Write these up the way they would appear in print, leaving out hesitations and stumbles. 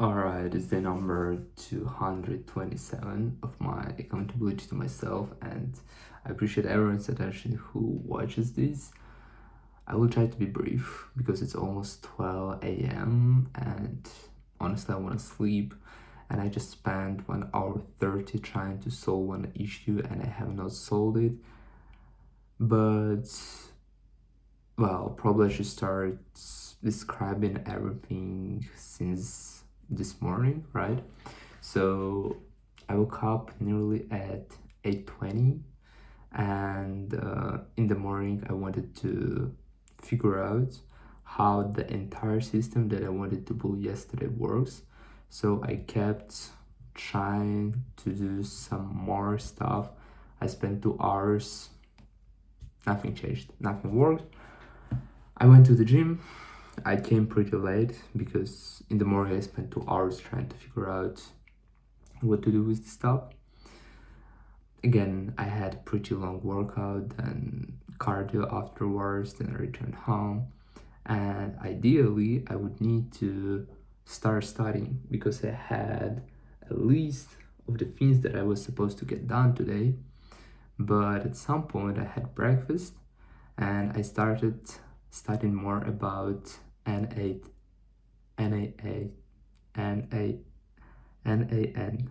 Alright, it's the number 227 of my accountability to myself, and I appreciate everyone's attention who watches this. I will try to be brief because it's almost 12 a.m. and honestly, I want to sleep. And I just spent 1 hour 30 trying to solve one issue, and I have not solved it. But, well, probably I should start describing everything since this morning, right? So I woke up nearly at 8:20, and in the morning I wanted to figure out how the entire system that I wanted to build yesterday works. So I kept trying to do some more stuff. I spent 2 hours, nothing changed, nothing worked. I went to the gym. I came pretty late because in the morning I spent 2 hours trying to figure out what to do with the stuff. Again, I had a pretty long workout, then cardio afterwards, then I returned home. And ideally, I would need to start studying because I had a list of the things that I was supposed to get done today. But at some point, I had breakfast and I started studying more about N8, NAA, NA, NAN,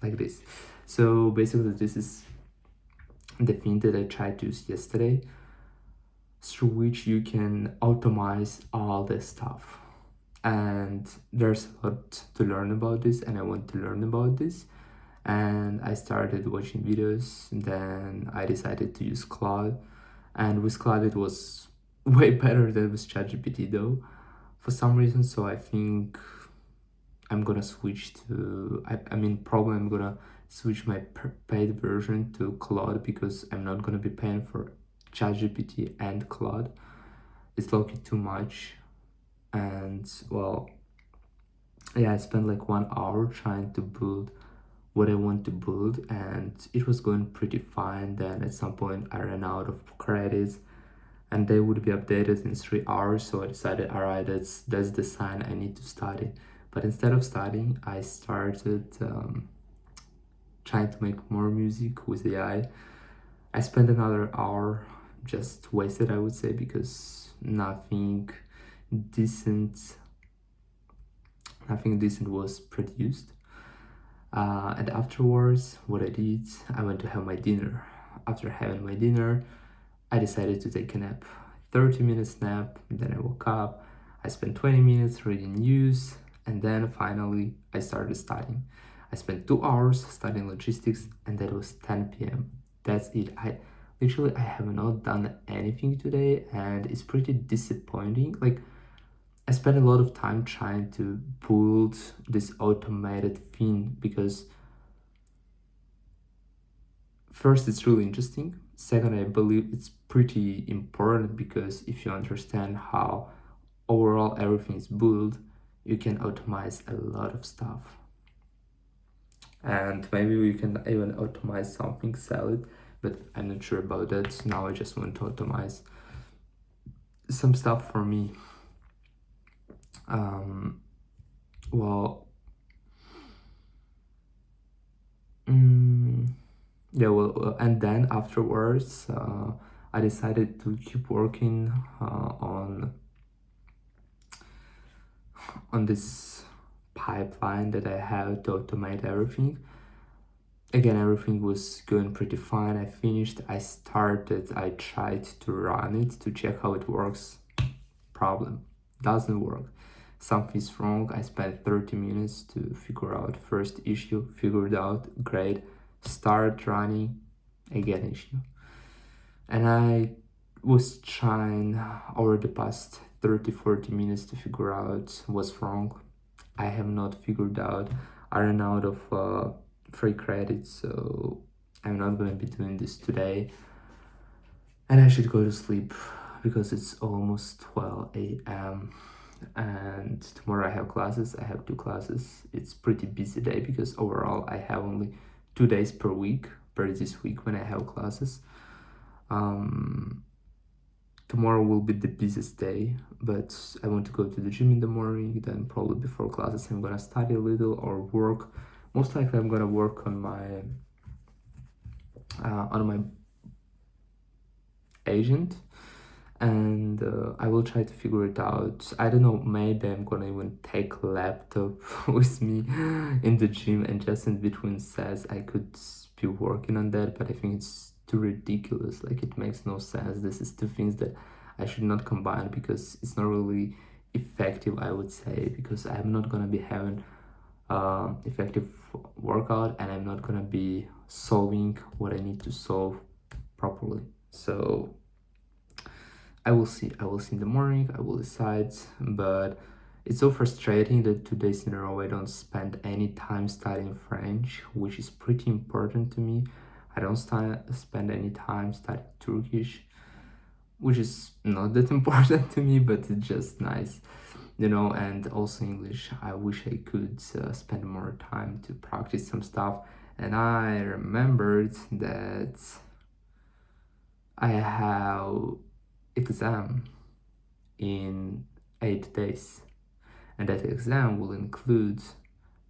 like this. So basically, this is the thing that I tried to use yesterday, through which you can automate all this stuff. And there's a lot to learn about this, and I want to learn about this. And I started watching videos, and then I decided to use Claude. And with Claude, it was way better than with ChatGPT, though, for some reason. So I think I'm gonna switch to. Probably I'm gonna switch my paid version to Claude because I'm not gonna be paying for ChatGPT and Claude. It's looking too much. And well, yeah, I spent like 1 hour trying to build what I want to build, and it was going pretty fine. Then at some point I ran out of credits and they would be updated in 3 hours, so I decided, all right, that's the sign I need to study. But instead of studying, I started trying to make more music with AI. I spent another hour just wasted, I would say, because nothing decent was produced. And afterwards, what I did, I went to have my dinner. After having my dinner, I decided to take a nap. 30 minutes nap, then I woke up. I spent 20 minutes reading news, and then finally I started studying. I spent 2 hours studying logistics, and that was 10 p.m. That's it. I have not done anything today, and it's pretty disappointing. Like, I spent a lot of time trying to build this automated thing because first, it's really interesting. Second, I believe it's pretty important because if you understand how overall everything is built, you can automate a lot of stuff. And maybe we can even automate something, sell it, but I'm not sure about that. Now I just want to automate some stuff for me. Well, yeah, well, and then afterwards, I decided to keep working on this pipeline that I have to automate everything. Again, everything was going pretty fine. I finished, I tried to run it to check how it works. Problem, doesn't work. Something's wrong. I spent 30 minutes to figure out first issue, figured out, great. Start running, again issue. And I was trying over the past 30-40 minutes to figure out what's wrong. I have not figured out. I ran out of free credits, so I'm not going to be doing this today. And I should go to sleep because it's almost 12 a.m. and tomorrow I have classes. I have 2 classes. It's pretty busy day because overall I have only 2 days per week, per this week when I have classes. Tomorrow will be the busiest day, but I want to go to the gym in the morning. Then probably before classes I'm gonna study a little or work. Most likely I'm gonna work on my agent, and I will try to figure it out. I don't know, maybe I'm gonna even take a laptop with me in the gym, and just in between sets I could be working on that, but I think it's too ridiculous. Like, it makes no sense. This is two things that I should not combine because it's not really effective, I would say, because I'm not gonna be having effective workout, and I'm not gonna be solving what I need to solve properly. So I will see in the morning, I will decide. But it's so frustrating that 2 days in a row I don't spend any time studying French, which is pretty important to me. I don't spend any time studying Turkish, which is not that important to me, but it's just nice, and also English. I wish I could spend more time to practice some stuff. And I remembered that I have exam in 8 days, and that exam will include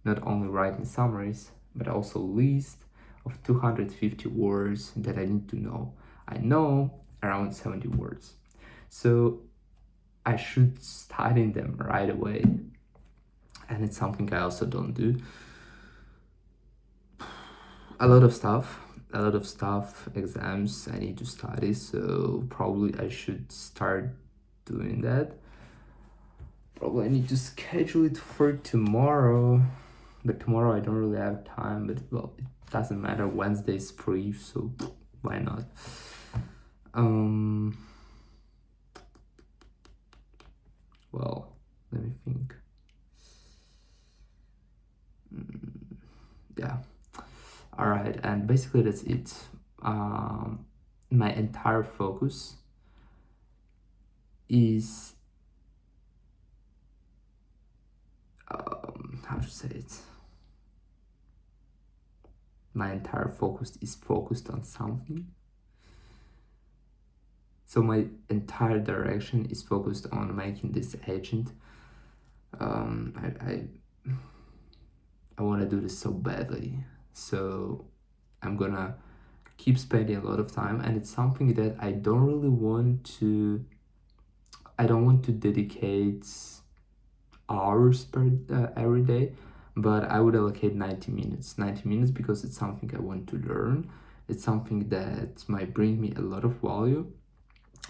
not only writing summaries but also list of 250 words that I need to know. I know around 70 words, so I should study them right away, and it's something I also don't do. A lot of stuff, exams I need to study, so probably I should start doing that. Probably I need to schedule it for tomorrow, but tomorrow I don't really have time. But well, it doesn't matter. Wednesday is free, so why not? Well, let me think. Yeah. All right, and basically that's it. My entire focus is how to say it. My entire focus is focused on something. So my entire direction is focused on making this agent. I want to do this so badly. So I'm gonna keep spending a lot of time, and it's something that I don't want to dedicate hours per every day, but I would allocate 90 minutes because it's something I want to learn. It's something that might bring me a lot of value,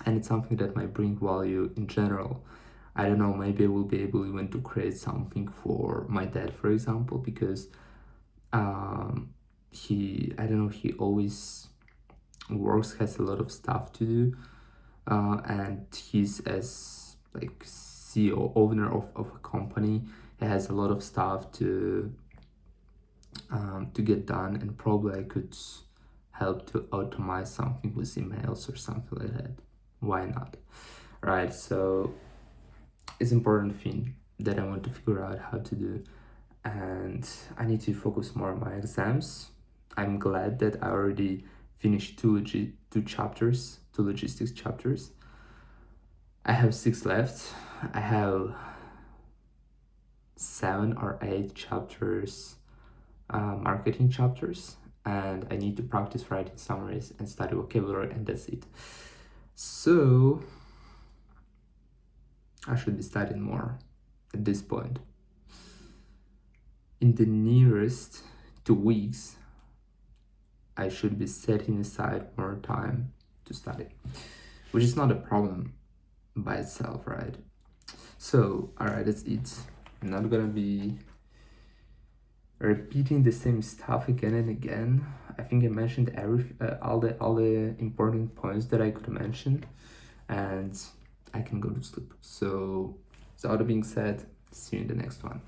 and it's something that might bring value in general. I don't know, maybe I will be able even to create something for my dad, for example, because he always works, has a lot of stuff to do, and he's as like CEO, owner of a company. He has a lot of stuff to get done, and probably I could help to automate something with emails or something like that. Why not? Right, so it's an important thing that I want to figure out how to do, and I need to focus more on my exams. I'm glad that I already finished two logistics chapters. I have 6 left. I have 7 or 8 chapters, marketing chapters, and I need to practice writing summaries and study vocabulary, and that's it. So I should be studying more at this point. In the nearest 2 weeks, I should be setting aside more time to study, which is not a problem by itself, right? So, alright, that's it. I'm not gonna be repeating the same stuff again and again. I think I mentioned all the important points that I could mention, and I can go to sleep. So, with all that being said, see you in the next one.